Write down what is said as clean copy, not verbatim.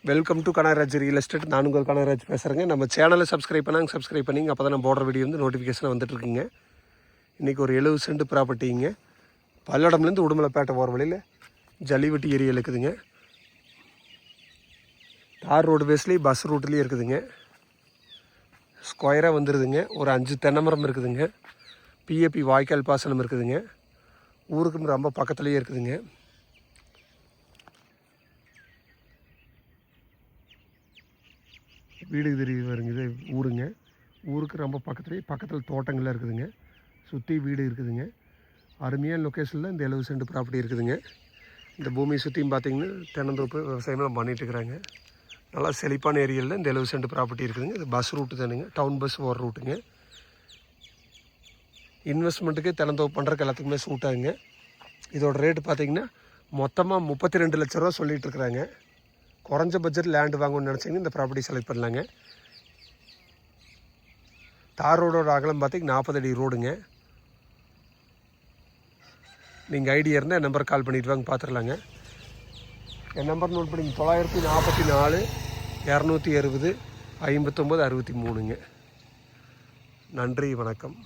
Welcome to Kanagaraj real estate. நான் உங்கள் கனகராஜ் பேசுகிறேங்க. நம்ம சேனலை சப்ஸ்கிரைப் பண்ணிங்க. அப்போ தான் நம்ம போடுற வீடியோ வந்து நோட்டிஃபிகேஷன் வந்துட்டுருக்குங்க. இன்றைக்கி ஒரு 70 சென்ட் ப்ராப்பர்ட்டிங்க. பல்லடம்லேருந்து உடுமலைப்பேட்டை போகிற வழியில் ஜல்லிவட்டி ஏரியாவில் இருக்குதுங்க. தார் ரோடு பேஸ்லேயும் பஸ் ரூட்லேயும் இருக்குதுங்க. ஸ்கொயராக வந்துடுதுங்க. ஒரு 5 தென்னை மரம் இருக்குதுங்க. பிஏபி வாய்க்கால் பாசனம் இருக்குதுங்க. ஊருக்கு ரொம்ப பக்கத்துலேயே இருக்குதுங்க. வீடு தெரிய வருங்க. இது ஊருங்க. ஊருக்கு ரொம்ப பக்கத்தில் தோட்டங்கள்லாம் இருக்குதுங்க. சுற்றி வீடு இருக்குதுங்க. அருமையான லொக்கேஷனில் இந்த 70 சென்ட் ப்ராப்பர்ட்டி இருக்குதுங்க. இந்த பூமியை சுற்றியும் பார்த்திங்கன்னா தென்னந்தோப்பு விவசாயம்லாம் பண்ணிகிட்டு இருக்கிறாங்க. நல்லா செழிப்பான ஏரியாவில் இந்த 70 சென்ட் ப்ராப்பர்ட்டி இருக்குதுங்க. இது பஸ் ரூட்டு தானுங்க. டவுன் பஸ் போகிற ரூட்டுங்க. இன்வெஸ்ட்மெண்ட்டுக்கு தென்னந்தோப்பு பண்ணுறதுக்கு எல்லாத்துக்குமே சூட் ஆகுங்க. இதோட ரேட்டு பார்த்திங்கன்னா மொத்தமாக 32 லட்ச ரூபா சொல்லிகிட்டு இருக்கிறாங்க. குறைஞ்ச பட்ஜெட் லேண்டு வாங்கணும்னு நினச்சிங்கன்னா இந்த ப்ராப்பர்ட்டி செலக்ட் பண்ணலாங்க. தார் ரோடோட அகலம் பார்த்திங்கன்னா 40 அடி ரோடுங்க. நீங்கள் ஐடியா இருந்தால் என் நம்பர் கால் பண்ணிவிட்டு வாங்க, பார்த்துடலாங்க. என் நம்பர் நோட் பண்ணிங்க. 944 260 59 63ங்க. நன்றி, வணக்கம்.